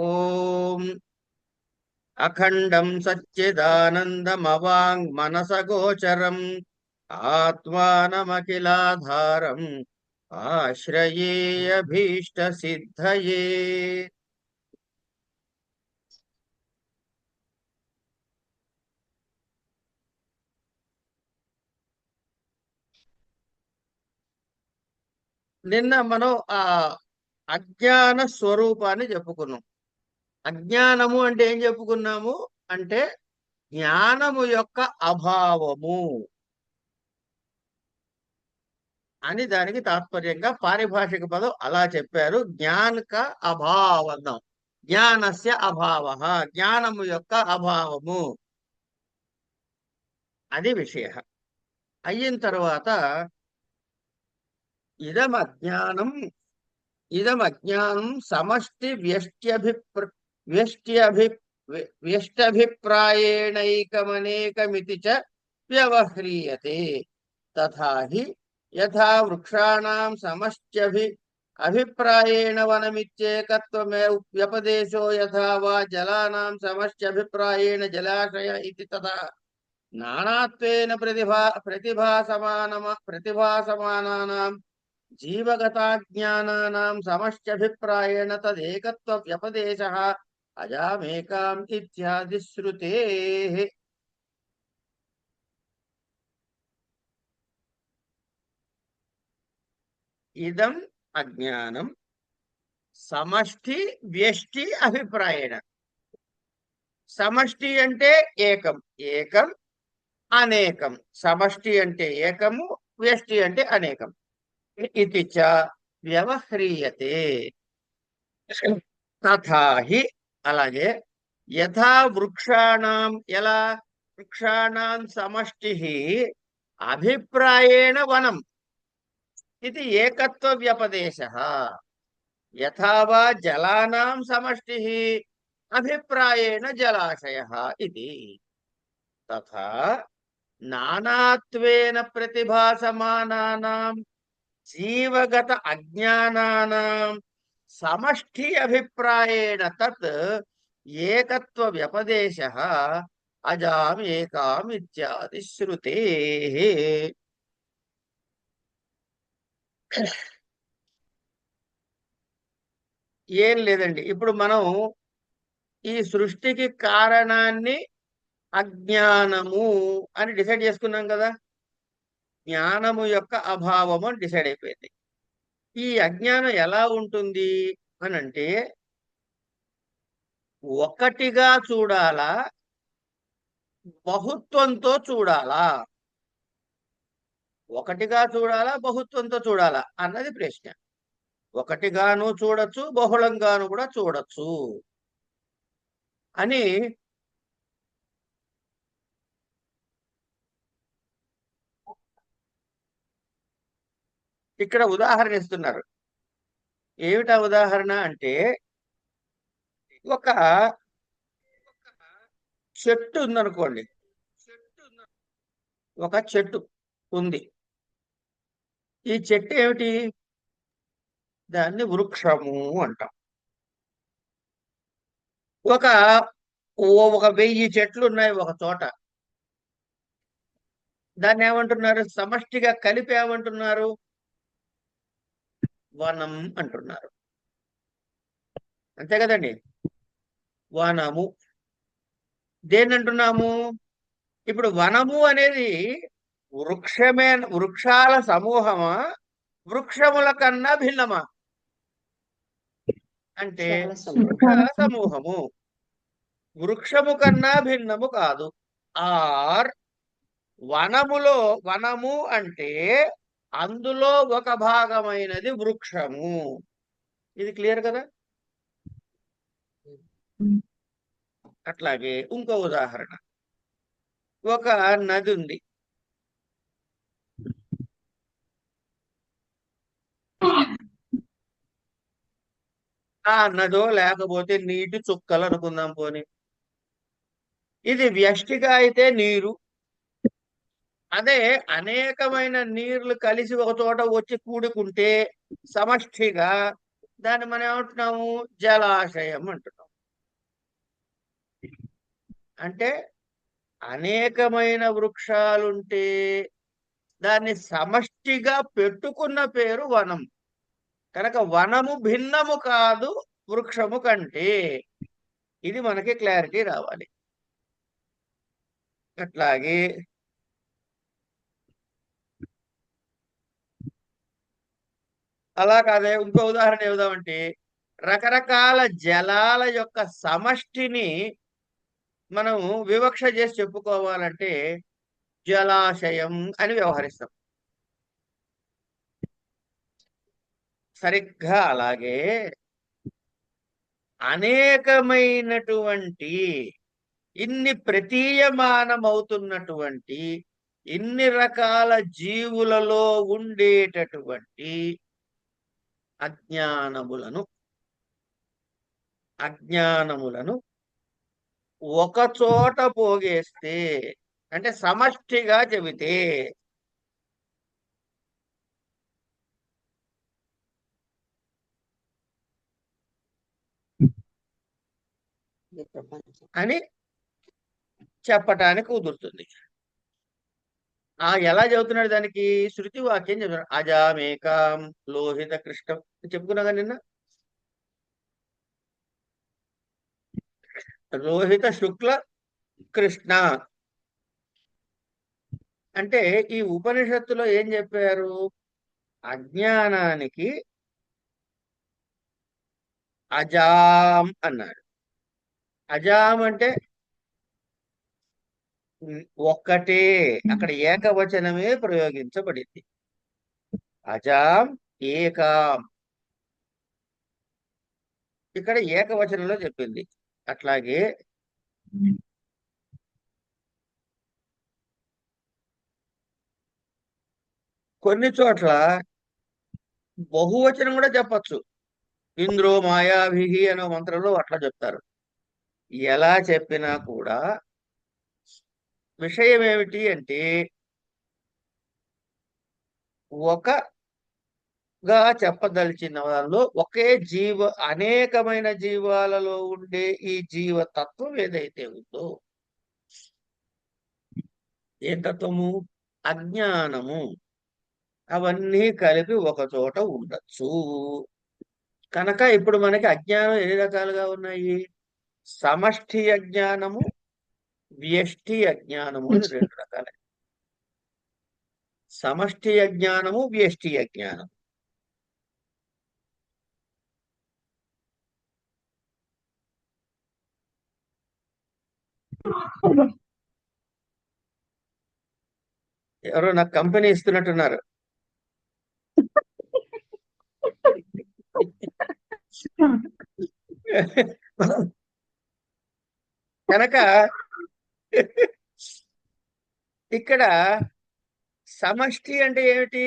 ఓం అఖండం సచ్చిదానందమవాంగ్ మనసగోచరం ఆత్మానమఖిలాధారం ఆశ్రయే అభీష్ట సిద్ధయే. నిన్న మనం ఆ అజ్ఞాన స్వరూపాన్ని చెప్పుకున్నాం. అజ్ఞానము అంటే ఏం చెప్పుకున్నాము అంటే జ్ఞానము యొక్క అభావము అని దానికి తాత్పర్యంగా పారిభాషిక పదం అలా చెప్పారు. జ్ఞానక అభావం, జ్ఞానస్య అభావ, జ్ఞానము యొక్క అభావము అది విషయ. అయిన తర్వాత ఇదం అజ్ఞానం, ఇదం అజ్ఞానం సమష్టి వ్యష్ట్యభి వ్యష్టభిప్రాయేణైకమనేకమితి చ వ్యవహ్రీయతే. తథా హి యథా వృక్షాణాం అభిప్రాయేణ వనమిత్యేకత్వమే వ్యపదేశో యథా వా జలానాం సమష్ట్యభిప్రాయేణ జలాశయ ఇతి తథా నానాత్వేన ప్రతిభాసమానానాం జీవగతాజ్ఞానానాం సమష్ట్యభిప్రాయేణ తదేకత్వ వ్యపదేశః అజామేకాం ఇత్యాది శ్రుతేః. ఇదం అజ్ఞానం సమష్టి వ్యష్టి అభిప్రాయేణ. సమష్టి అంటే ఏకం, ఏకం అనేకం. సమష్టి అంటే ఏకము, వ్యష్టి అంటే అనేకం. ఇది చ వ్యవహ్రీయతే. తథా హి అలాగే యథా వృక్షాణం ఎలా వృక్షాణం సమష్టి అభిప్రాయేణ వనం ఇది ఏకత్వ వ్యపదేశ. యథా వా జలానాం సమష్టి అభిప్రాయేణ జలాశయ ఇది తథా నానాత్వేన ప్రతిభాసమానానాం జీవగత అజ్ఞానానాం సమష్టి అభిప్రాయేణ తత్ ఏకత్వ వ్యపదేశః అజాం ఏకాం ఇత్యాది శ్రుతేః. ఏం లేదండి, ఇప్పుడు మనం ఈ సృష్టికి కారణాన్ని అజ్ఞానము అని డిసైడ్ చేసుకున్నాం కదా. జ్ఞానము యొక్క అభావము అని డిసైడ్ అయిపోయింది. ఈ అజ్ఞానం ఎలా ఉంటుంది అని అంటే ఒకటిగా చూడాలా, బహుత్వంతో చూడాలా? ఒకటిగా చూడాలా, బహుత్వంతో చూడాలా అన్నది ప్రశ్న. ఒకటిగాను చూడొచ్చు, బహుళంగాను కూడా చూడొచ్చు అని ఇక్కడ ఉదాహరణ ఇస్తున్నారు. ఏమిటా ఉదాహరణ అంటే ఒక చెట్టు ఉందనుకోండి, ఒక చెట్టు ఉంది. ఈ చెట్టు ఏమిటి? దాన్ని వృక్షము అంటాం. ఒక ఒక 1000 చెట్లు ఉన్నాయి ఒక చోట. దాన్ని ఏమంటున్నారు? సమష్టిగా కలిపి ఏమంటున్నారు? వనం అంటున్నారు. అంతే కదండి. వనము దేన్ని అంటున్నాము? ఇప్పుడు వనము అనేది వృక్షాల సమూహమా, వృక్షముల కన్నా భిన్నమా? అంటే వృక్షాల సమూహము, వృక్షము కన్నా భిన్నము కాదు. ఆర్ వనము అంటే అందులో ఒక భాగమైనది వృక్షము. ఇది క్లియర్ కదా. అట్లాగే ఇంకో ఉదాహరణ, ఒక నది ఉంది. ఆ నదో లేకపోతే నీటి చుక్కలు అనుకుందాం పోని. ఇది వ్యష్టిగా అయితే నీరు. అదే అనేకమైన నీళ్లు కలిసి ఒక చోట వచ్చి కూడుకుంటే సమష్టిగా దాన్ని మనం ఏమంటున్నాము? జలాశయం అంటున్నాం. అంటే అనేకమైన వృక్షాలుంటే దాన్ని సమష్టిగా పెట్టుకున్న పేరు వనం. కనుక వనము భిన్నము కాదు వృక్షము కంటే. ఇది మనకి క్లారిటీ రావాలి. అట్లాగే అలా కాదే ఇంకో ఉదాహరణ ఏదామంటే రకరకాల జలాల యొక్క సమష్టిని మనం వివక్ష చేసి చెప్పుకోవాలంటే జలాశయం అని వ్యవహరిస్తాం. సరిగ్గా అలాగే అనేకమైనటువంటి ఇన్ని ప్రతీయమానమవుతున్నటువంటి ఇన్ని రకాల జీవులలో ఉండేటటువంటి అజ్ఞానములను అజ్ఞానములను ఒక చోట పోగేస్తే అంటే సమష్టిగా చెబితే అని చెప్పటానికి కుదురుతుంది. ఎలా చెబుతున్నాడు దానికి శృతి వాక్యం చెబుతున్నాడు. అజామేకాం లోహిత కృష్ణం చెప్పుకున్నాగా నిన్న. లోహిత శుక్ల కృష్ణ అంటే ఈ ఉపనిషత్తులో ఏం చెప్పారు? అజ్ఞానానికి అజాం అన్నాడు. అజాం అంటే ఒక్కటే, అక్కడ ఏకవచనమే ప్రయోగించబడింది. అజాం ఏకాం ఇక్కడ ఏకవచనంలో చెప్పింది. అట్లాగే కొన్ని చోట్ల బహువచనం కూడా చెప్పచ్చు. ఇంద్రో మాయాభిహి అనే మంత్రంలో అట్లా చెప్తారు. ఎలా చెప్పినా కూడా విషయం ఏమిటి అంటే ఒకగా చెప్పదలిచిన దానిలో ఒకే అనేకమైన జీవాలలో ఉండే ఈ జీవతత్వం ఏదైతే ఉందో, ఏ తత్వము? అజ్ఞానము. అవన్నీ కలిపి ఒక చోట ఉండొచ్చు. కనుక ఇప్పుడు మనకి అజ్ఞానం ఎన్ని రకాలుగా ఉన్నాయి? సమష్టి అజ్ఞానము, వ్యష్టి అజ్ఞానము అని రెండు రకాలు. సమష్టి అజ్ఞానము, వ్యష్టి అజ్ఞానం. ఎవరో నాకు కంపెనీ ఇస్తున్నట్టున్నారు. కనుక ఇక్కడ సమష్టి అంటే ఏమిటి?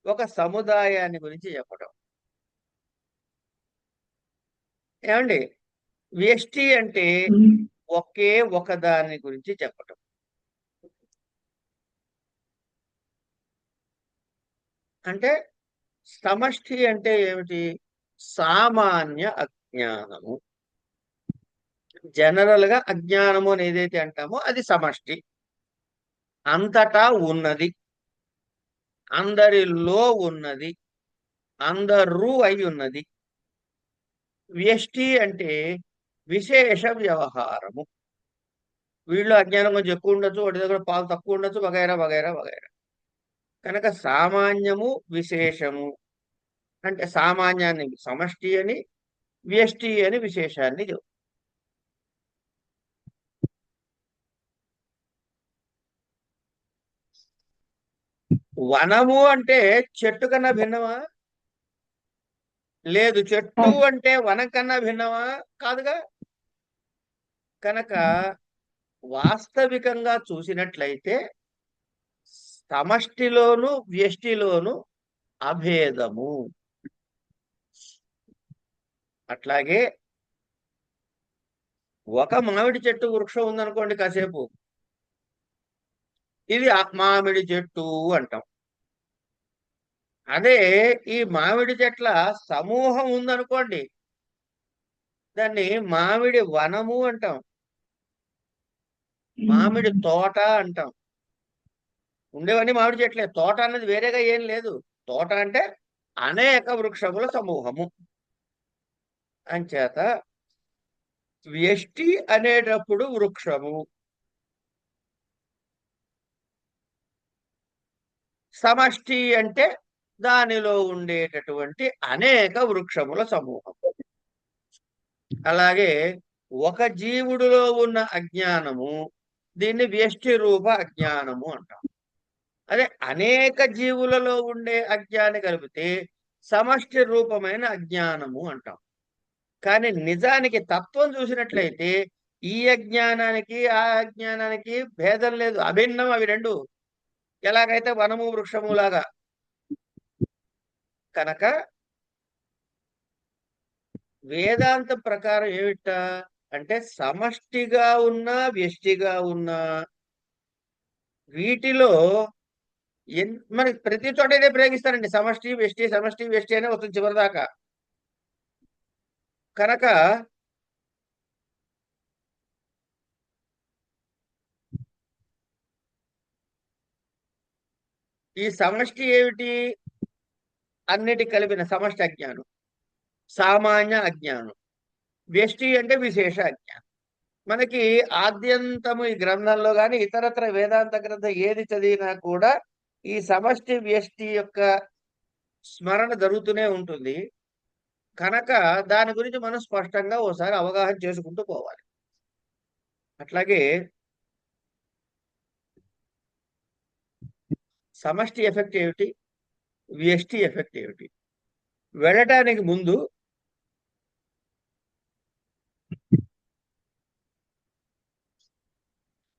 ఒక సముదాయాన్ని గురించి చెప్పడం. ఏమండి? వ్యష్టి అంటే ఒకే ఒకదాని గురించి చెప్పటం. అంటే సమష్టి అంటే ఏమిటి? సామాన్య అజ్ఞానము. జనరల్ గా అజ్ఞానము అని ఏదైతే అంటామో అది సమష్టి. అంతటా ఉన్నది, అందరిలో ఉన్నది, అందరూ అయి ఉన్నది. వ్యష్టి అంటే విశేష వ్యవహారము. వీళ్ళు అజ్ఞానం కొంచెం ఎక్కువ ఉండొచ్చు, వాటి దగ్గర పాలు తక్కువ ఉండొచ్చు, వగైరా వగైరా వగైరా. కనుక సామాన్యము విశేషము అంటే సామాన్యాన్ని సమష్టి అని, వ్యష్టి అని విశేషాన్ని చెబుతారు. వనము అంటే చెట్టు కన్నా భిన్నమా? లేదు. చెట్టు అంటే వనం కన్నా భిన్నమా? కాదుగా. కనుక వాస్తవికంగా చూసినట్లయితే సమష్టిలోను వ్యష్టిలోను అభేదము. అట్లాగే ఒక మామిడి చెట్టు వృక్షం ఉందనుకోండి, కాసేపు ఇది మామిడి చెట్టు అంటాం. అదే ఈ మామిడి చెట్ల సమూహం ఉందనుకోండి, దాన్ని మామిడి వనము అంటాం. మామిడి తోట అంటాం. ఉండేవన్నీ మామిడి చెట్లే. తోట అన్నది వేరేగా ఏం లేదు. తోట అంటే అనేక వృక్షముల సమూహము. అంచేత వ్యష్టి అనేటప్పుడు వృక్షము, సమష్టి అంటే దానిలో ఉండేటటువంటి అనేక వృక్షముల సమూహం. అలాగే ఒక జీవుడిలో ఉన్న అజ్ఞానము, దీన్ని వ్యష్టి రూప అజ్ఞానము అంటాం. అదే అనేక జీవులలో ఉండే అజ్ఞాని కలిపితే సమష్టి రూపమైన అజ్ఞానము అంటాం. కానీ నిజానికి తత్వం చూసినట్లయితే ఈ అజ్ఞానానికి ఆ అజ్ఞానానికి భేదం లేదు, అభిన్నం అవి రెండు. ఎలాగైతే వనము వృక్షము లాగా. కనుక వేదాంత ప్రకారం ఏమిట అంటే సమష్టిగా ఉన్న వ్యష్టిగా ఉన్న వీటిలో మనకి ప్రతి చోట ఇదే ప్రయోగిస్తారండి. సమష్టి వ్యష్టి అనే వస్తుంది చివరిదాకా. కనుక ఈ సమష్టి ఏమిటి? అన్నిటి కలిపిన సమష్టి అజ్ఞానం, సామాన్య అజ్ఞానం. వ్యష్టి అంటే విశేష అజ్ఞానం. మనకి ఆద్యంతము ఈ గ్రంథంలో కానీ ఇతరత్ర వేదాంత గ్రంథం ఏది చదివినా కూడా ఈ సమష్టి వ్యష్టి యొక్క స్మరణ జరుగుతూనే ఉంటుంది. కనుక దాని గురించి మనం స్పష్టంగా ఓసారి అవగాహన చేసుకుంటూ పోవాలి. అట్లాగే సమష్టి ఎఫెక్ట్ ఏమిటి, వ్యష్టి ఎఫెక్ట్ ఏమిటి వెళ్ళటానికి ముందు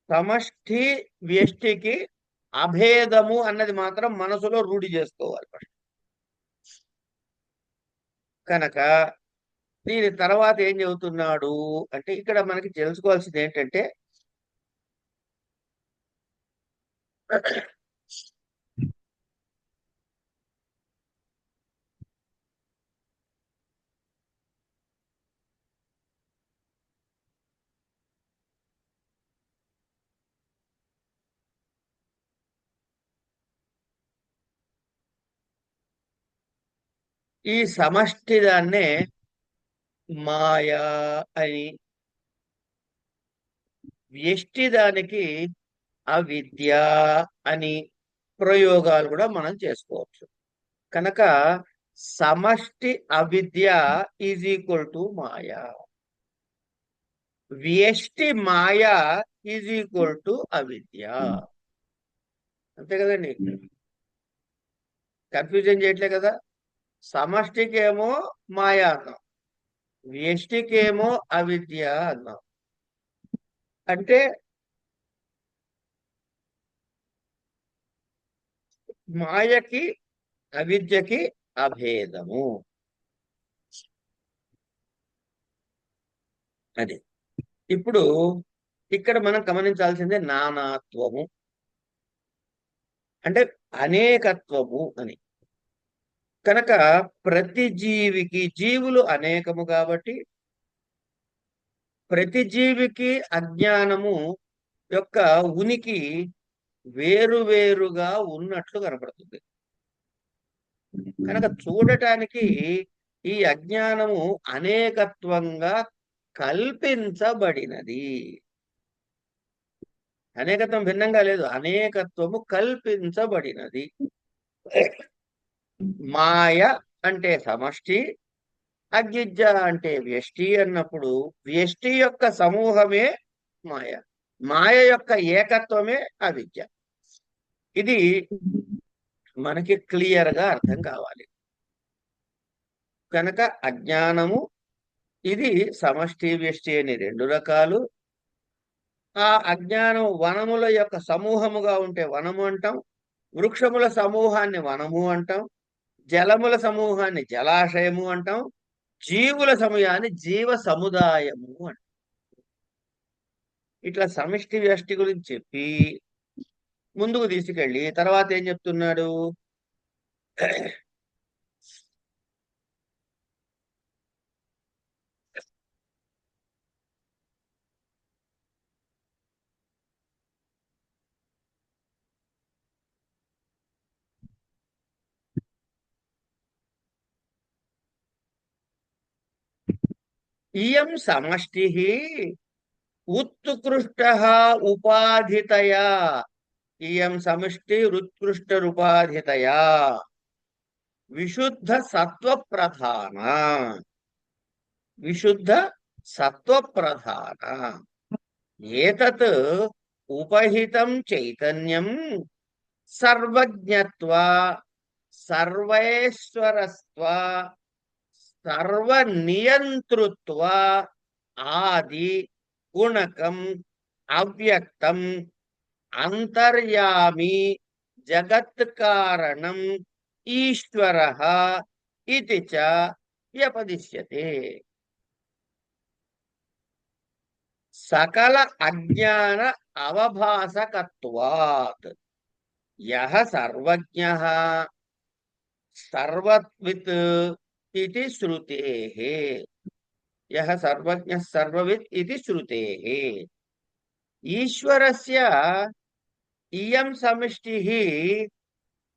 సమష్టి వ్యష్టికి అభేదము అన్నది మాత్రం మనసులో రూఢి చేసుకోవాలి ఫస్ట్. కనుక దీని తర్వాత ఏం చెబుతున్నాడు అంటే ఇక్కడ మనకి తెలుసుకోవాల్సింది ఏంటంటే ఈ సమష్టి దాన్నే మాయా అని, వ్యష్టి దానికి అవిద్య అని ప్రయోగాలు కూడా మనం చేసుకోవచ్చు. కనుక సమష్టి అవిద్య ఈజ్ ఈక్వల్ టు మాయా, వ్యష్టి మాయా ఈజ్ ఈక్వల్ టు అవిద్య. అంతే కదండి, కన్ఫ్యూజన్ చేయట్లే కదా. సమష్టికేమో మాయా అన్నాం, వ్యష్టికేమో అవిద్య అన్నాం. అంటే మాయకి అవిద్యకి అభేదము అది. ఇప్పుడు ఇక్కడ మనం గమనించాల్సిందే నానాత్వము అంటే అనేకత్వము అని. కనుక ప్రతి జీవికి, జీవులు అనేకము కాబట్టి ప్రతి జీవికి అజ్ఞానము యొక్క ఉనికి వేరువేరుగా ఉన్నట్లు కనపడుతుంది. కనుక చూడటానికి ఈ అజ్ఞానము అనేకత్వంగా కల్పించబడినది. అనేకత్వం భిన్నంగా లేదు, అనేకత్వము కల్పించబడినది. మాయ అంటే సమష్టి, అవిద్య అంటే వ్యష్టి అన్నప్పుడు వ్యష్టి యొక్క సమూహమే మాయ, మాయ యొక్క ఏకత్వమే అవిద్య. ఇది మనకి క్లియర్ గా అర్థం కావాలి. కనుక అజ్ఞానము ఇది సమష్టి వ్యష్టి అని రెండు రకాలు. ఆ అజ్ఞానం వనముల యొక్క సమూహముగా ఉంటే వనము అంటాం, వృక్షముల సమూహాన్ని వనము అంటాం, జలముల సమూహాన్ని జలాశయము అంటాం, జీవుల సమూహాన్ని జీవ సముదాయము అంటాం. ఇట్లా సమిష్టి వ్యష్టి గురించి చెప్పి ముందుకు తీసుకెళ్ళి తర్వాత ఏం చెప్తున్నాడు, ఇయం సమష్టి ఉత్కృష్ట ఉపాధితయా ఇయం సమష్టి ఉత్కృష్టరుపాధితయా విశుద్ధ సత్వ ప్రధాన విశుద్ధ సత్వ ప్రధాన ఏతత్ ఉపహితం చైతన్యం సర్వజ్ఞత్వ సర్వేశ్వరస్వ సర్వనియంతృత్వ ఆది గుణకం అవ్యక్తం అంతర్యామి జగత్ కారణం ఈశ్వరః ఇతి చ వ్యపదిశ్యతే. సకల అజ్ఞాన అవభాసకత్వాత్ యః సర్వజ్ఞః సర్వవిత్ ఇది శ్రుతేః. యః సర్వజ్ఞః సర్వవిత్ ఇది శ్రుతేః. ఈశ్వరస్య ఇయం సమష్టిః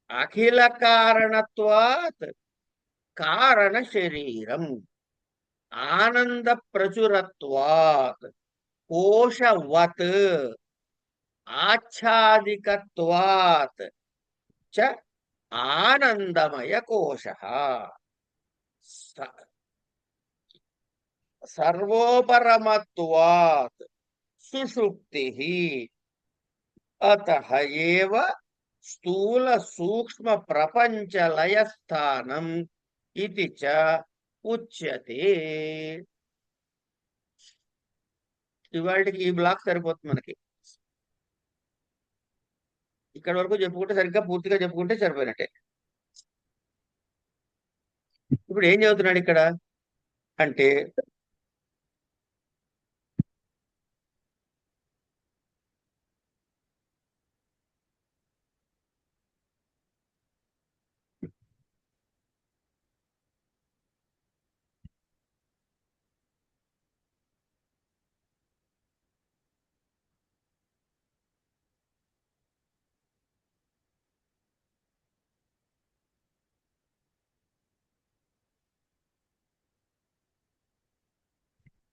అఖిల కారణత్వాత్ కారణ శరీరం ఆనంద ప్రచురత్వాత్ కోశవత్ ఆచ్ఛాదికత్వాత్ చ ఆనందమయ కోశః సర్వోపరమత్వాత్ సుషుప్తిః అతః ఏవ స్థూల సూక్ష్మ ప్రపంచ లయస్థానం ఇది చ ఉచ్యతే. ఇవాళకి ఈ బ్లాక్ సరిపోతుంది మనకి. ఇక్కడ వరకు చెప్పుకుంటే సరిగ్గా పూర్తిగా చెప్పుకుంటే సరిపోయినట్టే. ఇప్పుడు ఏం చదువుతున్నాడు ఇక్కడ అంటే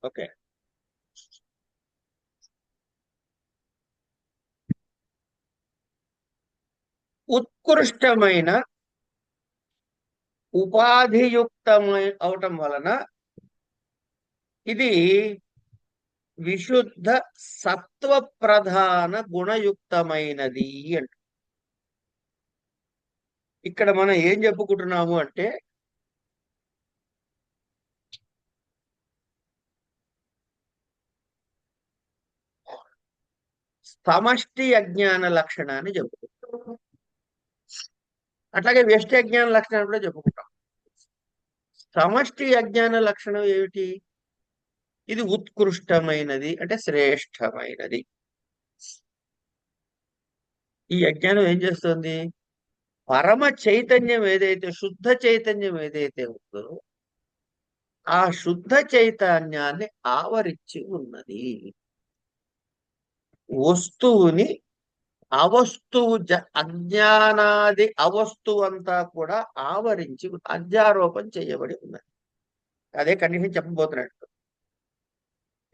ఓకే, ఉత్కృష్టమైన ఉపాధియుక్తమై అవటం వలన ఇది విశుద్ధ సత్వ ప్రధాన గుణయుక్తమైనది అంట. ఇక్కడ మనం ఏం చెప్పుకుంటున్నాము అంటే సమష్టి అజ్ఞాన లక్షణాన్ని చెప్పుకుంటాం. అట్లాగే వ్యష్టి అజ్ఞాన లక్షణాన్ని కూడా చెప్పుకుంటాం. సమష్టి అజ్ఞాన లక్షణం ఏమిటి? ఇది ఉత్కృష్టమైనది అంటే శ్రేష్టమైనది. ఈ అజ్ఞానం ఏం చేస్తుంది? పరమ చైతన్యం ఏదైతే శుద్ధ చైతన్యం ఏదైతే ఉందో ఆ శుద్ధ చైతన్యాన్ని ఆవరించి ఉన్నది. వస్తువుని అవస్తువు అజ్ఞానాది అవస్తువు అంతా కూడా ఆవరించి అధ్యారోపణ చేయబడి ఉన్నది. అదే కండిషన్ చెప్పబోతున్నాడు.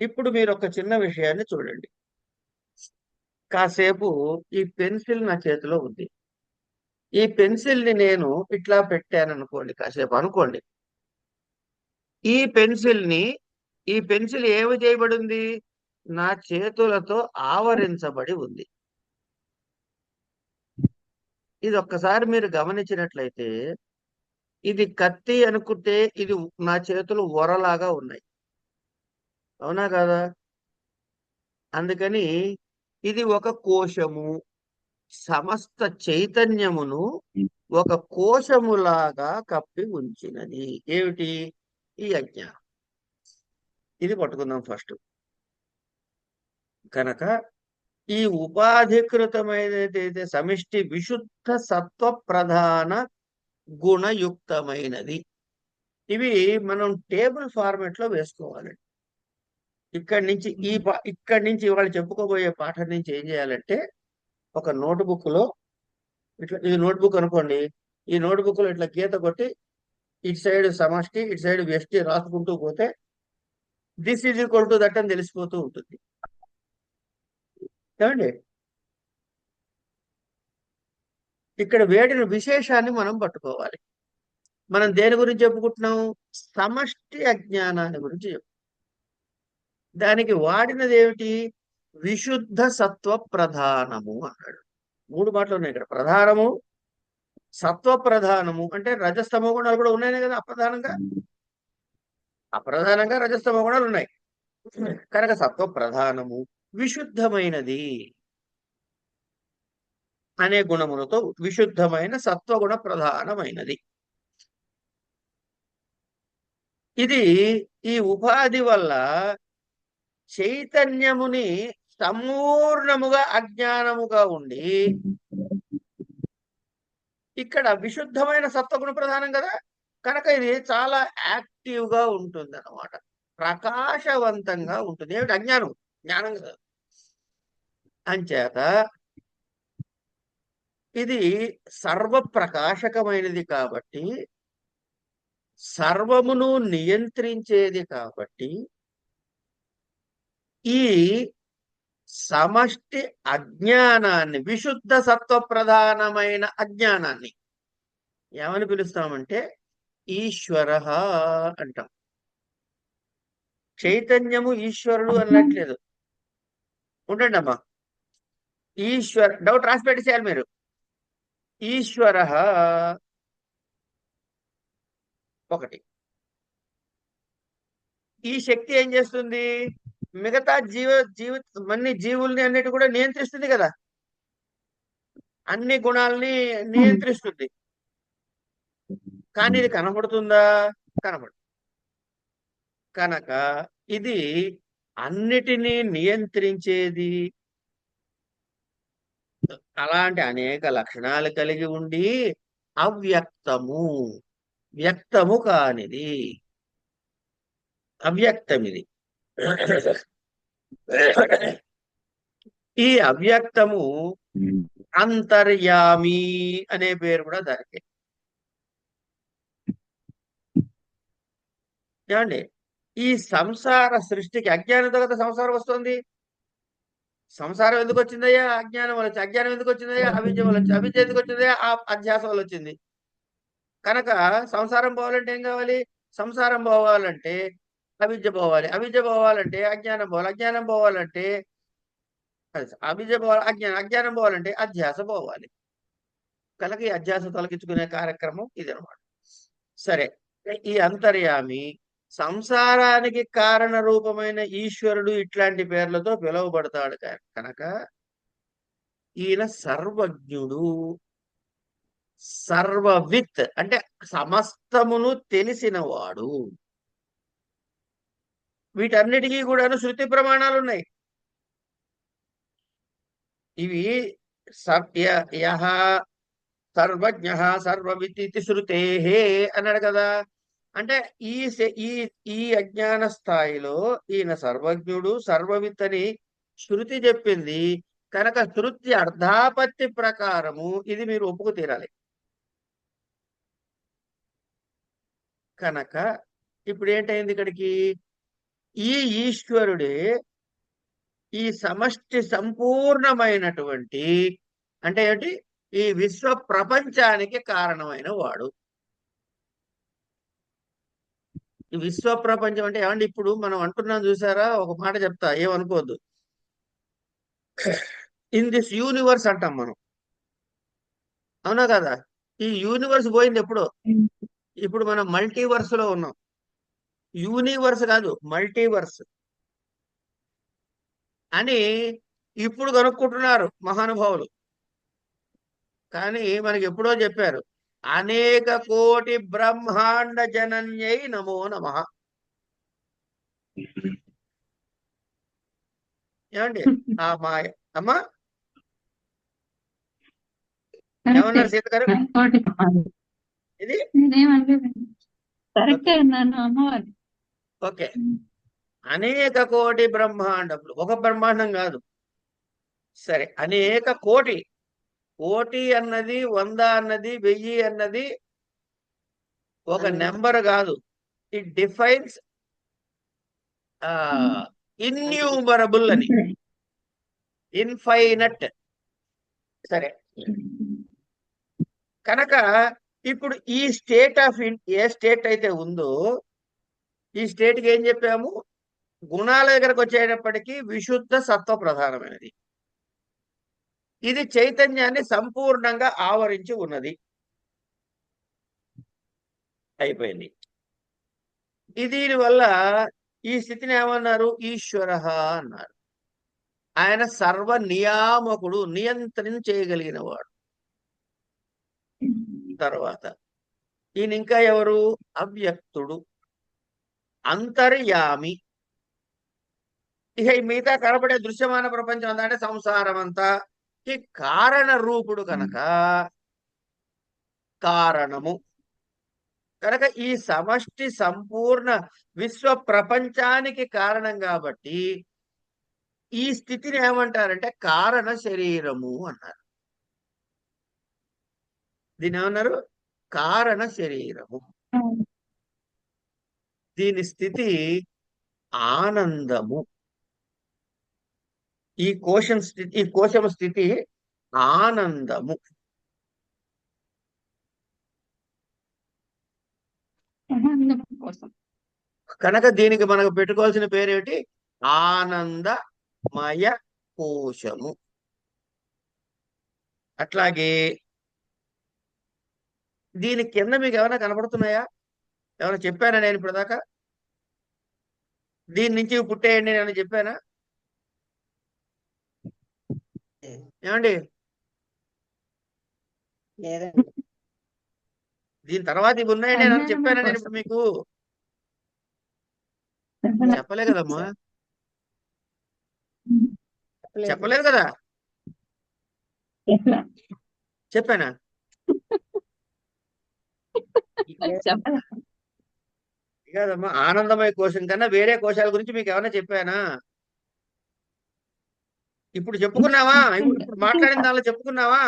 ఇప్పుడు మీరు ఒక చిన్న విషయాన్ని చూడండి. కాసేపు ఈ పెన్సిల్ నా చేతిలో ఉంది. ఈ పెన్సిల్ ని నేను ఇట్లా పెట్టాను అనుకోండి, కాసేపు అనుకోండి. ఈ పెన్సిల్ ఏమి చేయబడింది? నా చేతులతో ఆవరించబడి ఉంది. ఇది ఒక్కసారి మీరు గమనించినట్లయితే ఇది కత్తి అనుకుంటే ఇది నా చేతులు ఒరలాగా ఉన్నాయి, అవునా కదా? అందుకని ఇది ఒక కోశము. సమస్త చైతన్యమును ఒక కోశములాగా కప్పి ఉంచినది. ఏమిటి? ఈ అజ్ఞానం. ఇది పట్టుకుందాం ఫస్ట్. కనుక ఈ ఉపాధికృతమైనదైతే సమిష్టి విశుద్ధ సత్వ ప్రధాన గుణయుక్తమైనది. ఇవి మనం టేబుల్ ఫార్మెట్ లో వేసుకోవాలి. ఇక్కడి నుంచి వాళ్ళు చెప్పుకోబోయే పాఠం నుంచి ఏం చేయాలంటే ఒక నోట్బుక్ లో ఇట్లా, ఇది నోట్బుక్ అనుకోండి, ఈ నోట్బుక్ లో ఇట్లా గీత కొట్టి ఇటు సైడ్ సమష్టి ఇటు సైడ్ వ్యష్టి రాసుకుంటూ పోతే this is equal to that అని తెలిసిపోతూ ఉంటుంది. ఏమండి, ఇక్కడ వేడిన విశేషాన్ని మనం పట్టుకోవాలి. మనం దేని గురించి చెప్పుకుంటున్నాం? సమష్టి అజ్ఞానాన్ని గురించి చెప్పు. దానికి వాడినది ఏమిటి? విశుద్ధ సత్వ ప్రధానము అన్నాడు. 3 మాటలు ఉన్నాయి ఇక్కడ. ప్రధానము, సత్వ ప్రధానము అంటే రజస్తమో గుణాలు కూడా ఉన్నాయి కదా అప్రధానంగా. అప్రధానంగా రజస్తమో గుణాలు ఉన్నాయి కనుక సత్వ ప్రధానము, విశుద్ధమైనది అనే గుణములతో విశుద్ధమైన సత్వగుణ ప్రధానమైనది. ఇది ఈ ఉపాధి వల్ల చైతన్యముని సంపూర్ణముగా అజ్ఞానముగా ఉండి, ఇక్కడ విశుద్ధమైన సత్వగుణ ప్రధానం కదా, కనుక ఇది చాలా యాక్టివ్ గా ఉంటుంది అన్నమాట. ప్రకాశవంతంగా ఉంటుంది. ఏమిటి? అజ్ఞానం, జ్ఞానం కదా. అంచేత ఇది సర్వప్రకాశకమైనది కాబట్టి, సర్వమును నియంత్రించేది కాబట్టి, ఈ సమష్టి అజ్ఞానాన్ని, విశుద్ధ సత్వ ప్రధానమైన అజ్ఞానాన్ని ఏమని పిలుస్తామంటే ఈశ్వర అంటాం. చైతన్యము ఈశ్వరుడు అనట్లేదు. ఉండండి అమ్మా. ఈశ్వర డౌట్ రాసి పెట్టేసేయాలి మీరు. ఈశ్వర ఒకటి. ఈ శక్తి ఏం చేస్తుంది? మిగతా అన్ని జీవుల్ని అన్నిటి కూడా నియంత్రిస్తుంది కదా, అన్ని గుణాలని నియంత్రిస్తుంది. కానీ ఇది కనబడుతుందా? కనబడు. కనుక ఇది అన్నిటినీ నియంత్రించేది, అలాంటి అనేక లక్షణాలు కలిగి ఉండి అవ్యక్తము, వ్యక్తము కానిది, అవ్యక్తం ఇది. ఈ అవ్యక్తము అంతర్యామి అనే పేరు కూడా దానికి. ఏమండి, ఈ సంసార సృష్టికి అజ్ఞానంతో కదా సంసారం వస్తుంది. సంసారం ఎందుకు వచ్చిందయ్యా? అజ్ఞానం వల్ల వచ్చి. అజ్ఞానం ఎందుకు వచ్చిందయ్యా? అవిద్య వల్ల వచ్చి. అవిద్య ఎందుకు వచ్చిందయ్యా? ఆ అధ్యాస వల్ల వచ్చింది. కనుక సంసారం పోవాలంటే ఏం కావాలి? సంసారం పోవాలంటే అవిద్య పోవాలి. అవిద్య పోవాలంటే అజ్ఞానం పోవాలి. అజ్ఞానం పోవాలంటే అవిద్య పోవాలి. అజ్ఞానం పోవాలంటే అధ్యాస పోవాలి. కనుక ఈ అధ్యాస తొలగించుకునే కార్యక్రమం ఇదనమాట. సరే, ఈ అంతర్యామి సంసారానికి కారణ రూపమైన ఈశ్వరుడు ఇట్లాంటి పేర్లతో పిలువబడతాడు. కనుక ఈయన సర్వజ్ఞుడు, సర్వవిత్ అంటే సమస్తమును తెలిసినవాడు. వీటన్నిటికీ కూడాను శృతి ప్రమాణాలు ఉన్నాయి. ఇవి యహ సర్వజ్ఞ సర్వవిత్ ఇది శృతే అన్నాడు కదా. అంటే ఈ ఈ ఈ అజ్ఞాన స్థాయిలో ఈయన సర్వజ్ఞుడు, సర్వవిత్ అని శృతి చెప్పింది కనుక శృతి అర్ధాపత్తి ప్రకారము ఇది మీరు ఒప్పుకు తీరాలి. కనుక ఇప్పుడు ఏంటైంది ఇక్కడికి? ఈ ఈశ్వరుడే ఈ సమష్టి సంపూర్ణమైనటువంటి, అంటే ఏంటి, ఈ విశ్వ ప్రపంచానికి కారణమైన వాడు. ఈ విశ్వ ప్రపంచం అంటే ఏమండి, ఇప్పుడు మనం అంటున్నాం చూసారా, ఒక మాట చెప్తా, ఏమనుకోవద్దు. ఇన్ దిస్ యూనివర్స్ అంటాం మనం, అవునా కదా? ఈ యూనివర్స్ పోయింది ఎప్పుడో. ఇప్పుడు మనం మల్టీవర్స్ లో ఉన్నాం. యూనివర్స్ కాదు, మల్టీవర్స్ అని ఇప్పుడు కనుక్కుంటున్నారు మహానుభావులు. కానీ మనకి ఎప్పుడో చెప్పారు, అనేక కోటి బ్రహ్మాండ జనన్యై నమో నమః. ఏమండి ఆ మాయ అమ్మా ఏమన్నారు సీత గారు? ఇది ఓకే. అనేక కోటి బ్రహ్మాండములు, ఒక బ్రహ్మాండం కాదు. సరే, అనేక కోటి. కోటి అన్నది 100 అన్నది 1000 అన్నది ఒక నెంబర్ కాదు. ఇట్ డిఫైన్స్ ఆ ఇన్యూమరబుల్ అని, ఇన్ఫైనట్. సరే, కనుక ఇప్పుడు ఈ స్టేట్ ఆఫ్ ఏ స్టేట్ అయితే ఉందో ఈ స్టేట్ కి ఏం చెప్పాము? గుణాల దగ్గరకు వచ్చేటప్పటికి విశుద్ధ సత్వ ప్రధానమైనది. ఇది చైతన్యాన్ని సంపూర్ణంగా ఆవరించి ఉన్నది. అయిపోయింది. దీనివల్ల ఈ స్థితిని ఏమన్నారు? ఈశ్వర అన్నారు. ఆయన సర్వ నియామకుడు, నియంత్రణ చేయగలిగిన వాడు. తర్వాత ఈయన ఇంకా ఎవరు? అవ్యక్తుడు, అంతర్యామి. ఇక ఈ మిగతా కనబడే దృశ్యమాన ప్రపంచం అంతా అంటే సంసారం అంతా ఈ కారణ రూపుడు కనుక కారణము. కనుక ఈ సమష్టి సంపూర్ణ విశ్వ ప్రపంచానికి కారణం కాబట్టి ఈ స్థితిని ఏమంటారంటే కారణ శరీరము అన్నారు. దీని ఏమన్నారు? కారణ శరీరము. దీని స్థితి ఆనందము. ఈ కోశం స్థితి ఆనందము. కోసం కనుక దీనికి మనకు పెట్టుకోవాల్సిన పేరేమిటి? ఆనందమయ కోశము. అట్లాగే దీని కింద మీకు ఏమైనా కనపడుతున్నాయా? ఏమైనా చెప్పానా నేను ఇప్పటిదాకా? దీని నుంచి పుట్టేయండి నేను చెప్పానా? ఏమండి? లేదండి. దీని తర్వాత ఇవి ఉన్నాయండి నేను చెప్పానా నేను ఇప్పుడు మీకు? చెప్పలే కదమ్మా, చెప్పలేదు కదా? చెప్పానా? కాదమ్మా, ఆనందమయ కోశం కన్నా వేరే కోశాల గురించి మీకు ఏమైనా చెప్పానా? ఇప్పుడు చెప్పుకున్నావా? ఇప్పుడు మాట్లాడిన దానిలో చెప్పుకున్నావా?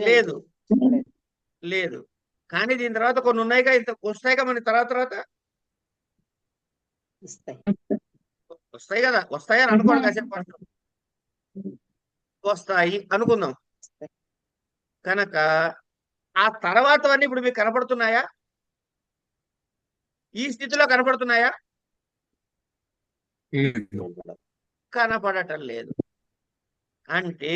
లేదు, లేదు. కానీ దీని తర్వాత కొన్ని ఉన్నాయిగా, ఇంత వస్తాయిగా మన తర్వాత వస్తాయి కదా. వస్తాయి అని అనుకోండి, కాసేపు వస్తాయి అనుకుందాం. కనుక ఆ తర్వాతవన్నీ ఇప్పుడు మీకు కనపడుతున్నాయా? ఈ స్థితిలో కనపడుతున్నాయా? కనపడటం లేదు. అంటే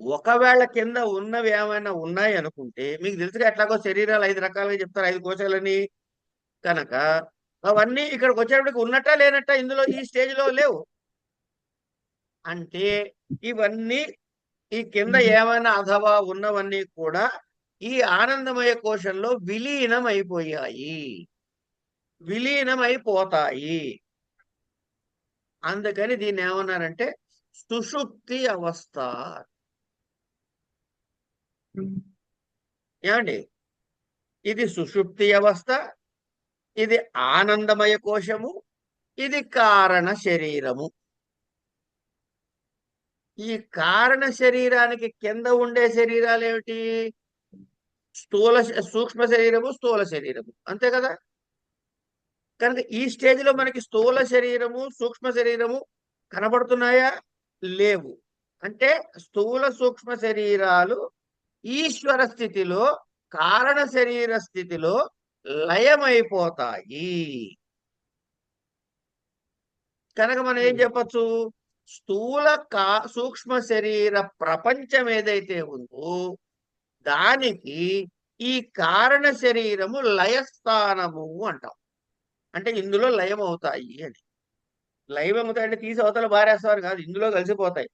ఒకవేళ కింద ఉన్నవి ఏమైనా ఉన్నాయి అనుకుంటే, మీకు తెలుసుగా ఎట్లాగో శరీరాలు 5 రకాలుగా చెప్తారు, 5 కోశాలని. కనుక అవన్నీ ఇక్కడికి వచ్చేటప్పటికి ఉన్నట్టా లేనట్టా? ఇందులో ఈ స్టేజ్ లో లేవు. అంటే ఇవన్నీ ఈ కింద ఏమైనా అథవా ఉన్నవన్నీ కూడా ఈ ఆనందమయ కోశంలో విలీనం అయిపోయాయి, విలీనం అయిపోతాయి. అందుకని దీన్ని ఏమన్నారంటే సుషుప్తి అవస్థ. ఏమండి? ఇది సుషుప్తి అవస్థ, ఇది ఆనందమయ కోశము, ఇది కారణ శరీరము. ఈ కారణ శరీరానికి కింద ఉండే శరీరాలు ఏమిటి? సూక్ష్మ శరీరము, స్థూల శరీరము, అంతే కదా? కనుక ఈ స్టేజ్ లో మనకి స్థూల శరీరము, సూక్ష్మ శరీరము కనబడుతున్నాయా? లేవు. అంటే స్థూల సూక్ష్మ శరీరాలు ఈశ్వర స్థితిలో, కారణ శరీర స్థితిలో లయమైపోతాయి. కనుక మనం ఏం చెప్పచ్చు? స్థూల సూక్ష్మ శరీర ప్రపంచం ఏదైతే ఉందో దానికి ఈ కారణ శరీరము లయస్థానము అంటాం. అంటే ఇందులో లయం అవుతాయి అని. లయం అవుతాయంటే తీసి అవతల బారేస్తారు కాదు, ఇందులో కలిసిపోతాయి.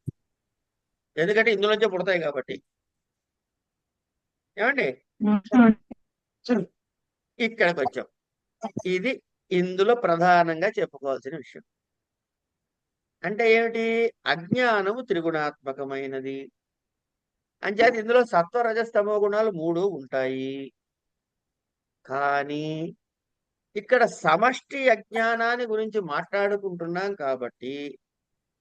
ఎందుకంటే ఇందులోంచే పుడతాయి కాబట్టి. ఏమండి? ఇక్కడికి వచ్చాం. ఇది ఇందులో ప్రధానంగా చెప్పుకోవాల్సిన విషయం. అంటే ఏమిటి? అజ్ఞానము త్రిగుణాత్మకమైనది. అంచేత ఇందులో సత్వ రజస్తమో గుణాలు 3 ఉంటాయి. కానీ ఇక్కడ సమష్టి అజ్ఞానాన్ని గురించి మాట్లాడుకుంటున్నాం కాబట్టి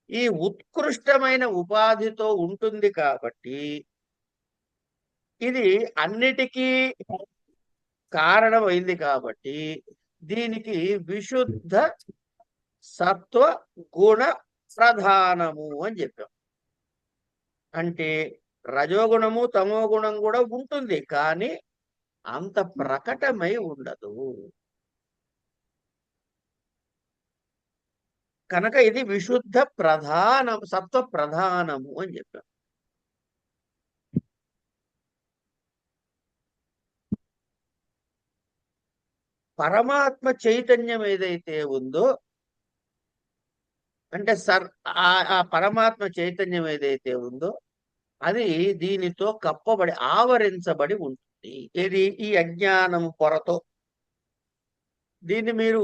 ఈ ఉత్కృష్టమైన ఉపాధితో ఉంటుంది కాబట్టి ఇది అన్నిటికీ కారణమైంది కాబట్టి దీనికి విశుద్ధ సత్వ గుణ ప్రధానము అని చెప్పాం. అంటే రజోగుణము తమో గుణం కూడా ఉంటుంది, కానీ అంత ప్రకటమై ఉండదు. కనుక ఇది విశుద్ధ ప్రధానం, సత్వ ప్రధానము అని చెప్పాం. పరమాత్మ చైతన్యం ఏదైతే ఉందో, అంటే ఆ పరమాత్మ చైతన్యం ఏదైతే ఉందో అది దీనితో కప్పబడి ఆవరించబడి ఉంటుంది. ఇది ఈ అజ్ఞానం పొరతో. దీన్ని మీరు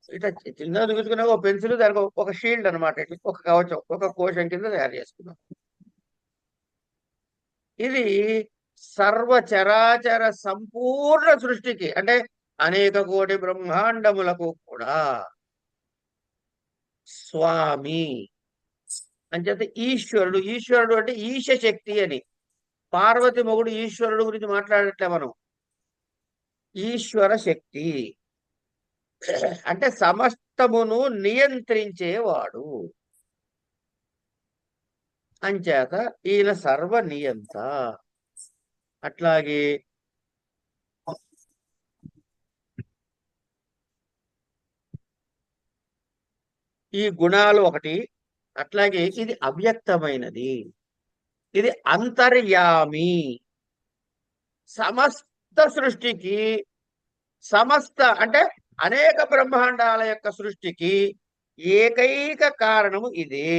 ఇట్లా చిన్నగా చూసుకున్నా ఒక పెన్సిల్, దానికి ఒక షీల్డ్ అనమాట, ఇట్లా ఒక కవచం, ఒక కోశం కింద తయారు చేసుకున్నాం. ఇది సర్వ చరాచర సంపూర్ణ సృష్టికి, అంటే అనేక కోటి బ్రహ్మాండములకు కూడా స్వామి అంచేత ఈశ్వరుడు. ఈశ్వరుడు అంటే ఈశ శక్తి అని. పార్వతి మొగుడు ఈశ్వరుడు గురించి మాట్లాడట్లే మనం. ఈశ్వర శక్తి అంటే సమస్తమును నియంత్రించేవాడు. అంచేత ఈయన సర్వ నియంత. అట్లాగే ఈ గుణాలు ఒకటి. అట్లాగే ఇది అవ్యక్తమైనది, ఇది అంతర్యామి. సమస్త సృష్టికి, సమస్త అంటే అనేక బ్రహ్మాండాల యొక్క సృష్టికి ఏకైక కారణము ఇదే.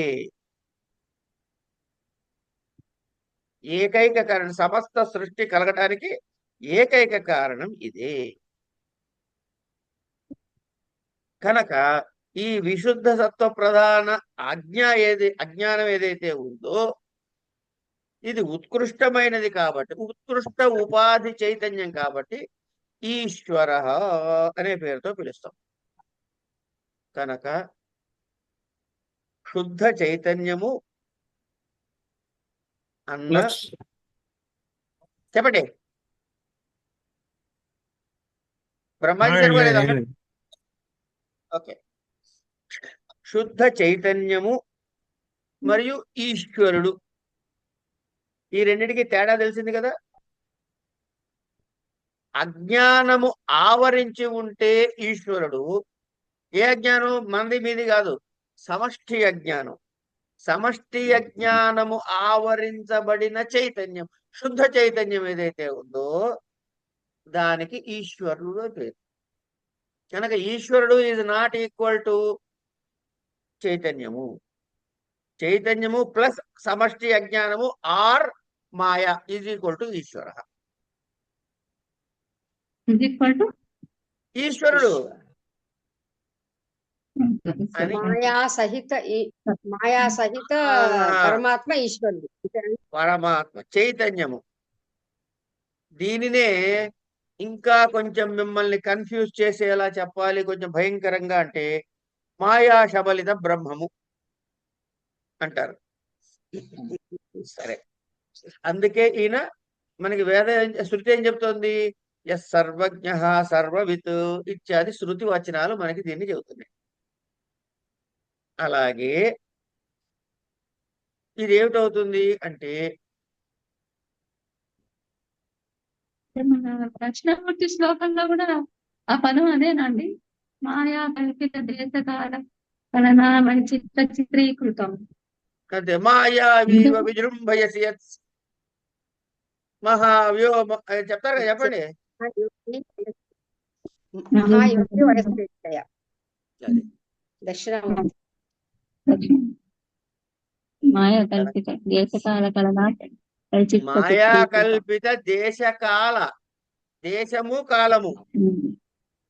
ఏకైక కారణం, సమస్త సృష్టి కలగటానికి ఏకైక కారణం ఇదే. కనుక ఈ విశుద్ధ సత్వ ప్రధాన అజ్ఞానం ఏదైతే ఉందో ఇది ఉత్కృష్టమైనది కాబట్టి, ఉత్కృష్ట ఉపాధి చైతన్యం కాబట్టి ఈశ్వర అనే పేరుతో పిలుస్తాం. కనుక శుద్ధ చైతన్యము అన్న చెప్పండి. బ్రహ్మాజీ సరిపోలేదా? ఓకే. శుద్ధ చైతన్యము మరియు ఈశ్వరుడు, ఈ రెండింటికి తేడా తెలిసింది కదా. అజ్ఞానము ఆవరించి ఉంటే ఈశ్వరుడు. ఏ అజ్ఞానం? మంది మీది కాదు, సమష్టి అజ్ఞానం. సమష్టి అజ్ఞానము ఆవరించబడిన చైతన్యం, శుద్ధ చైతన్యం ఏదైతే ఉందో దానికి ఈశ్వరుడు పేరు. కనుక ఈశ్వరుడు ఈజ్ నాట్ ఈక్వల్ టు చైతన్యము. చైతన్యము ప్లస్ సమష్టి అజ్ఞానము ఆర్ మాయ ఈజ్ ఈక్వల్ టు ఈశ్వర. ఈశ్వరుడు మాయా సహిత పరమాత్మ ఈశ్వరుడు, పరమాత్మ చైతన్యము. దీనినే ఇంకా కొంచెం మిమ్మల్ని కన్ఫ్యూజ్ చేసేలా చెప్పాలి, కొంచెం భయంకరంగా, అంటే మాయా శబలిత బ్రహ్మము అంటారు. సరే, అందుకే ఈయన మనకి శృతి ఏం చెప్తోంది? ఎస్ సర్వజ్ఞ సర్వవిత్ ఇత్యాది శృతి వచనాలు మనకి దీన్ని చెబుతున్నాయి. అలాగే ఇది ఏమిటవుతుంది అంటే మన దక్షిణామూర్తి శ్లోకంలో కూడా ఆ పదం అదేనండి. మాయా కల్పిత దేశకాల కలనామని చిత్రీకృతం. అంతే. మాయా విజృంభయసి మహావ్యోమ చెప్తారు కదా, చెప్పండి. మహాయోగి వయస్కయ దక్షిణామూర్తి. మాయా కల్పిత దేశకాల కలనా మాయా కల్పిత దేశకాల, దేశము కాలము.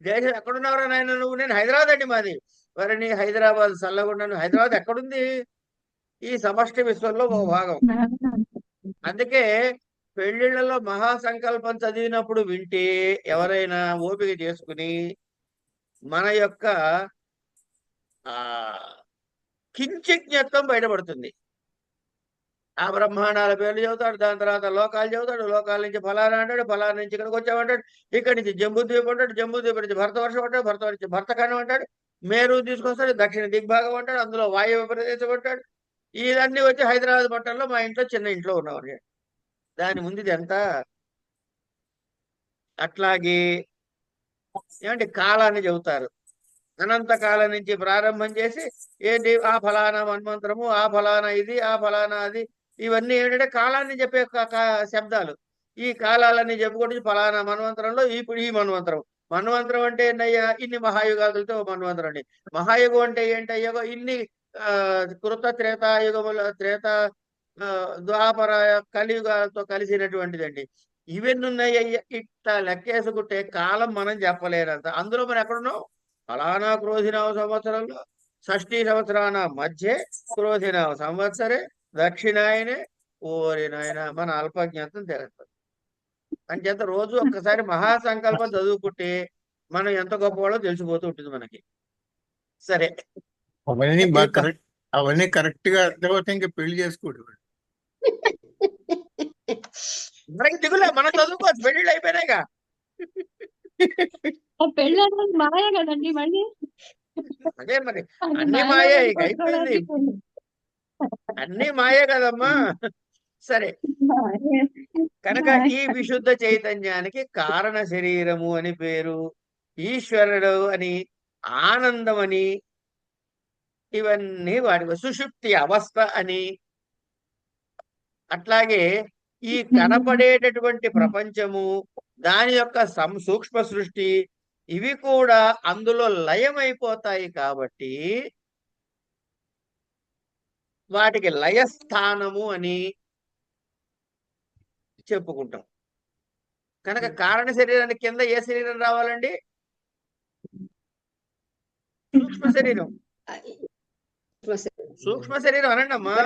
దేశం ఎక్కడున్నారా నాయన నువ్వు? నేను హైదరాబాద్ అండి మాది. మరి నీ హైదరాబాద్ చల్లగుండను. హైదరాబాద్ ఎక్కడుంది? ఈ సమష్టి విశ్వంలో ఒక భాగం. అందుకే పెళ్లిళ్లలో మహాసంకల్పం చదివినప్పుడు వింటే ఎవరైనా ఓపిక చేసుకుని మన యొక్క కించిజ్ఞత్వం బయటపడుతుంది. ఆ బ్రహ్మాండాల పేర్లు చెబుతాడు, దాని తర్వాత లోకాలు చెబుతాడు, లోకాల నుంచి ఫలానా అంటాడు, ఫలానా నుంచి ఇక్కడికి వచ్చామంటాడు, ఇక్కడి నుంచి జంబూద్వీపం అంటాడు, జంబూద్వీపం నుంచి భరతవర్షం అంటాడు, భరత నుంచి భరతఖండం అంటాడు, మేరు తీసుకొస్తాడు, దక్షిణ దిగ్భాగం అంటాడు, అందులో వాయువ్య ప్రదేశం అంటాడు. ఇవన్నీ వచ్చి హైదరాబాద్ పట్టణంలో మా ఇంట్లో చిన్న ఇంట్లో ఉన్నామండి. దాని ముందు ఇది ఎంత. అట్లాగే ఏమంటే కాలాన్ని చెబుతారు. అనంత కాలం నుంచి ప్రారంభం చేసి ఏంటి ఆ ఫలానా మన్వంతరము, ఆ ఫలానా ఇది, ఆ ఫలానా అది, ఇవన్నీ ఏంటంటే కాలాన్ని చెప్పే శబ్దాలు. ఈ కాలాలన్నీ చెప్పుకుంటూ ఫలానా మన్వంతరంలో ఇప్పుడు ఈ మన్వంతరం. మన్వంతరం అంటే ఏంటయ్యా, ఇన్ని మహాయుగాలతో మన్వంతరం అండి. మహాయుగం అంటే ఏంటయ్యో, ఇన్ని కృత త్రేతాయుగముల ఆ, ద్వాపర కలియుగాలతో కలిసినటువంటిదండి. ఇవన్నీ ఉన్నాయ్యా, ఇట్లా లెక్కేసుకుంటే కాలం మనం చెప్పలేనంత. అందులో మనం ఎక్కడున్నాం, ఫలానా క్రోధినామ సంవత్సరంలో షష్ఠీ సంవత్సరాన మధ్య క్రోధినామ సంవత్సరే దక్షిణాయనే. ఓరి నాయన, మన అల్పజ్ఞాతం తెలుస్తుంది. అంచేత రోజు ఒక్కసారి మహాసంకల్పం చదువుకుంటే మనం ఎంత గొప్పవాళ్ళో తెలిసిపోతూ ఉంటుంది మనకి. సరే, అవన్నీ ఇది బాగా కరెక్ట్, అవన్నీ కరెక్ట్ గా అర్థమైతే ఇంకా పెళ్లి చేసుకోడు. మనకి దిగులే, మనం చదువుకోవచ్చు, పెళ్ళిళ్ళు అయిపోయినాయిగా. పెళ్ళి అనేది మాయ కదండి మళ్ళీ. అదే మరి, అది అన్ని మాయలో మాయే, ఇక అయిపోయింది, పడిపోవడానికి పెళ్ళి. అన్ని మాయే కదమ్మా. సరే, మాయ. కనుక ఈ విశుద్ధ చైతన్యానికి కారణ శరీరము అని పేరు, ఈశ్వరుడు అని, ఆనందం అని, ఇవన్నీ వాడి సుషుప్తి అవస్థ అని. అట్లాగే ఈ కనపడేటటువంటి ప్రపంచము, దాని యొక్క సూక్ష్మ సృష్టి, ఇవి కూడా అందులో లయమైపోతాయి కాబట్టి వాటికి లయస్థానము అని చెప్పుకుంటాం. కనుక కారణ శరీరానికి కింద ఏ శరీరం రావాలండి? సూక్ష్మ శరీరం. సూక్ష్మ శరీరం అనండి అమ్మా.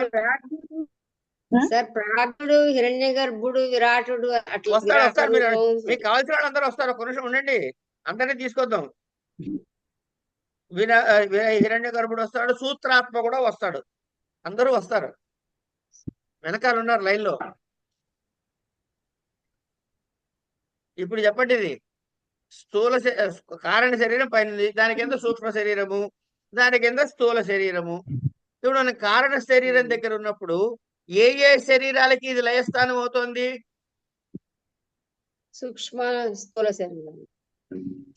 సార్ ప్రాజ్ఞుడు, హిరణ్య గర్భుడు, విరాటుడు అట్లా వస్తాడు వస్తాడు, మీరు విరాట మీకు కావాల్సిన వాళ్ళు అందరూ వస్తారు. ఒక నిమిషం ఉండండి, అందరినీ తీసుకొద్దాం. హిరణ్య గర్భుడు వస్తాడు, సూత్రాత్మ కూడా వస్తాడు, అందరూ వస్తారు. వెనకాల ఉన్నారు లైన్లో. ఇప్పుడు చెప్పండి, ఇది స్థూల కారణ శరీరం పైన, దాని కింద సూక్ష్మ శరీరము, దాని కింద స్థూల శరీరము. ఇప్పుడు మన కారణ శరీరం దగ్గర ఉన్నప్పుడు ఏ ఏ శరీరాలకి ఇది లయస్థానం అవుతోంది? సూక్ష్మ స్థూల శరీరం.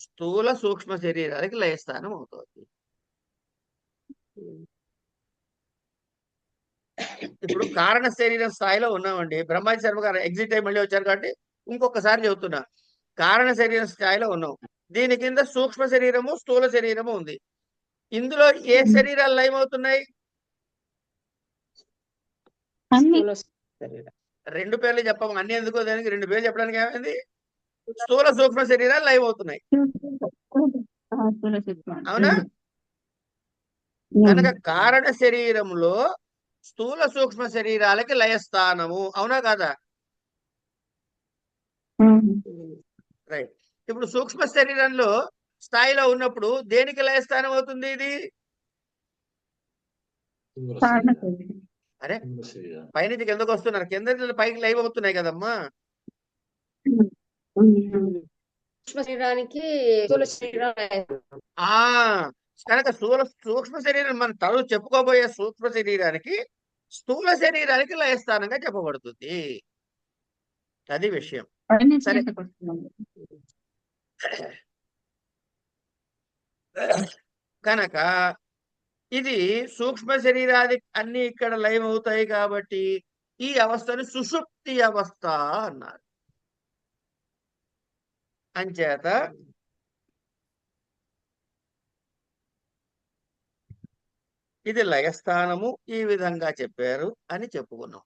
స్థూల సూక్ష్మ శరీరాలకి లయస్థానం అవుతోంది. ఇప్పుడు కారణ శరీరం స్థాయిలో ఉన్నామండి. బ్రహ్మాజీ శర్మ గారు ఎగ్జిట్ అయ్యి మళ్ళీ వచ్చారు కాబట్టి ఇంకొకసారి చెబుతున్నా. కారణ శరీరం స్థాయిలో ఉన్నాం. దీని కింద సూక్ష్మ శరీరము, స్థూల శరీరము ఉంది. ఇందులో ఏ శరీరాలు లయమవుతున్నాయి? స్థూల శరీరం. రెండు పేర్లు చెప్పము, అన్ని ఎందుకో దానికి రెండు పేర్లు చెప్పడానికి ఏమైంది? స్థూల సూక్ష్మ శరీరాలు లయమవుతున్నాయి, అవునా? కనుక కారణ శరీరంలో స్థూల సూక్ష్మ శరీరాలకి లయస్థానము, అవునా కాదా? రైట్. ఇప్పుడు సూక్ష్మ శరీరంలో స్థాయిలో ఉన్నప్పుడు దేనికి లయస్థానం అవుతుంది ఇది? అరే, పైనుంచి కిందకు వస్తున్నారు, కింద నుంచి పైకి లైవ్ అవుతున్నాయి కదమ్మా. సూక్ష్మ శరీరానికి స్థూల శరీరం. ఆ కనుక సూక్ష్మ శరీరం, మన తల చెప్పుకోబోయే సూక్ష్మ శరీరానికి స్థూల శరీరానికి లయస్థానంగా చెప్పబడుతుంది. అది విషయం. సరే, కనుక ఇది సూక్ష్మ శరీరాది అన్ని ఇక్కడ లయం అవుతాయి కాబట్టి ఈ అవస్థను సుషుప్తి అవస్థ అన్నారు. అంచేత ఇది లయస్థానము, ఈ విధంగా చెప్పారు అని చెప్పుకున్నాం.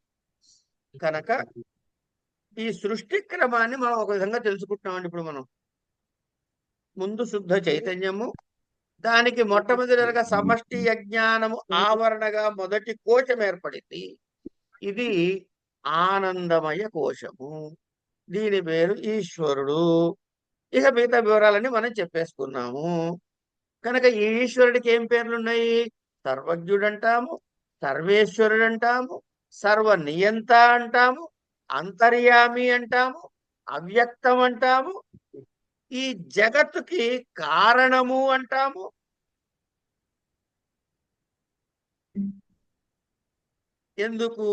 కనుక ఈ సృష్టి క్రమాన్ని మనం ఒక విధంగా తెలుసుకుంటున్నామండి. ఇప్పుడు మనం ముందు శుద్ధ చైతన్యము, దానికి మొట్టమొదటిగా సమష్టి అజ్ఞానము ఆవరణగా మొదటి కోశం ఏర్పడింది. ఇది ఆనందమయ కోశము, దీని పేరు ఈశ్వరుడు. ఇక మిగతా వివరాలన్నీ మనం చెప్పేసుకున్నాము. కనుక ఈ ఈశ్వరుడికి ఏం పేర్లు ఉన్నాయి? సర్వజ్ఞుడు అంటాము, సర్వేశ్వరుడు అంటాము, సర్వనియంత అంటాము, అంతర్యామి అంటాము, అవ్యక్తం అంటాము, ఈ జగత్తుకి కారణము అంటాము. ఎందుకు?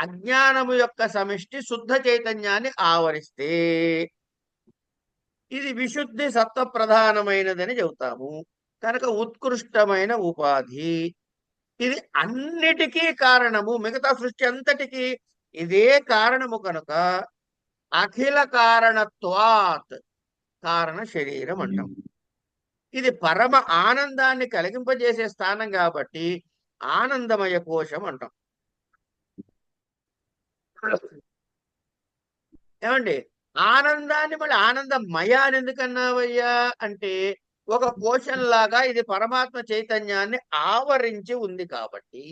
అజ్ఞానము యొక్క సమిష్టి శుద్ధ చైతన్యాన్ని ఆవరిస్తే ఇది విశుద్ధి సత్వ ప్రధానమైనదని చెబుతాము. కనుక ఉత్కృష్టమైన ఉపాధి. ఇది అన్నిటికీ కారణము, మిగతా సృష్టి అంతటికీ ఇదే కారణము. కనుక అఖిల కారణత్వాత్ కారణ శరీరం అంటాం. ఇది పరమ ఆనందాన్ని కలిగింపజేసే స్థానం కాబట్టి ఆనందమయ కోశం అంటాం. ఏమండి, ఆనందాన్ని మళ్ళీ ఆనందమయ అని ఎందుకన్నావయ్యా అంటే, ఒక కోశంలాగా ఇది పరమాత్మ చైతన్యాన్ని ఆవరించి ఉంది కాబట్టి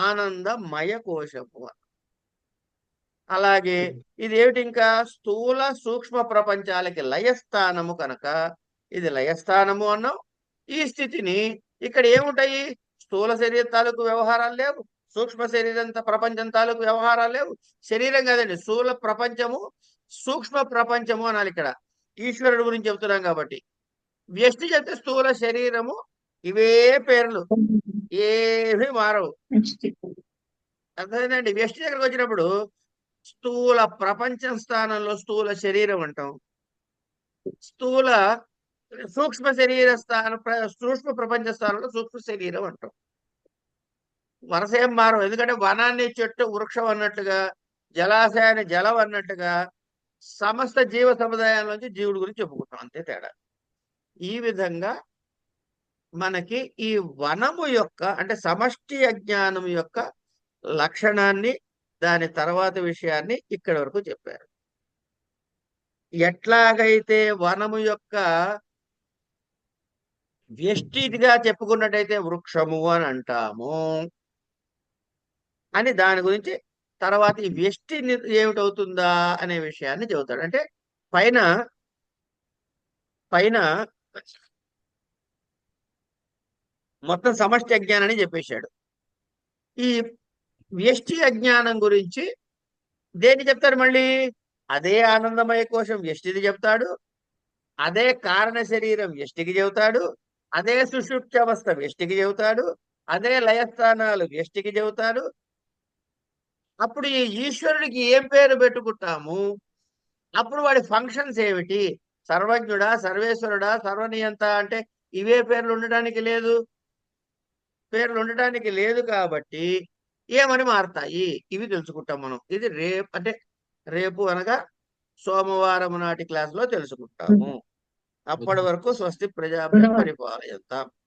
ఆనందమయ కోశము. అలాగే ఇదేమిటి, ఇంకా స్థూల సూక్ష్మ ప్రపంచాలకి లయస్థానము కనుక ఇది లయస్థానము అన్నాం. ఈ స్థితిని ఇక్కడ ఏముంటాయి? స్థూల శరీర తాలూకు వ్యవహారాలు లేవు, సూక్ష్మ శరీరం ప్రపంచం తాలూకు వ్యవహారాలు లేవు. శరీరం కాదండి, స్థూల ప్రపంచము సూక్ష్మ ప్రపంచము అనాలి. ఇక్కడ ఈశ్వరుడు గురించి చెబుతున్నాం కాబట్టి వ్యష్టి చెప్తే స్థూల శరీరము, ఇవే పేర్లు, ఏమీ మారవు. అర్థమైందండి? వ్యష్టి దగ్గరకు వచ్చినప్పుడు స్థూల ప్రపంచం స్థానంలో స్థూల శరీరం అంటాం, స్థూల సూక్ష్మ శరీర సూక్ష్మ ప్రపంచ స్థానంలో సూక్ష్మ శరీరం అంటాం. వరుస ఏం మారవు. ఎందుకంటే వనాన్ని చెట్టు వృక్షం అన్నట్టుగా, జలాశయాన్ని జలం అన్నట్టుగా సమస్త జీవ సముదాయంలోంచి జీవుడి గురించి చెప్పుకుంటాం, అంతే తేడా. ఈ విధంగా మనకి ఈ వనము యొక్క అంటే సమష్టి అజ్ఞానం యొక్క లక్షణాన్ని, దాని తర్వాత విషయాన్ని ఇక్కడి వరకు చెప్పారు. ఎట్లాగైతే వనము యొక్క వ్యష్టిగా చెప్పుకున్నట్టయితే వృక్షము అని అంటాము అని, దాని గురించి తర్వాత ఈ వ్యష్టి ఏమిటవుతుందా అనే విషయాన్ని చెబుతాడు. అంటే పైన పైన మొత్తం సమష్టి అజ్ఞానాన్ని చెప్పేశాడు. ఈ వ్యష్టి అజ్ఞానం గురించి దేన్ని చెప్తారు? మళ్ళీ అదే ఆనందమయ కోశం వ్యష్టిది చెప్తాడు, అదే కారణ శరీరం వ్యష్టికి చెబుతాడు, అదే సుషుప్త్యవస్థ వ్యష్టికి చెబుతాడు, అదే లయస్థానాలు వ్యష్టికి చెబుతాడు. అప్పుడు ఈ ఈశ్వరుడికి ఏం పేరు పెట్టుకుంటాము? అప్పుడు వాడి ఫంక్షన్స్ ఏమిటి? సర్వజ్ఞుడా, సర్వేశ్వరుడా, సర్వనియంత అంటే ఇవే పేర్లు ఉండడానికి లేదు. పేర్లు ఉండడానికి లేదు కాబట్టి ఏమని మారతాయి ఇవి తెలుసుకుంటాం మనం. ఇది రేపు అనగా సోమవారం నాటి క్లాసులో తెలుసుకుంటాము. అప్పటి వరకు స్వస్తి ప్రజాభ్య పరిపాలయంతాం.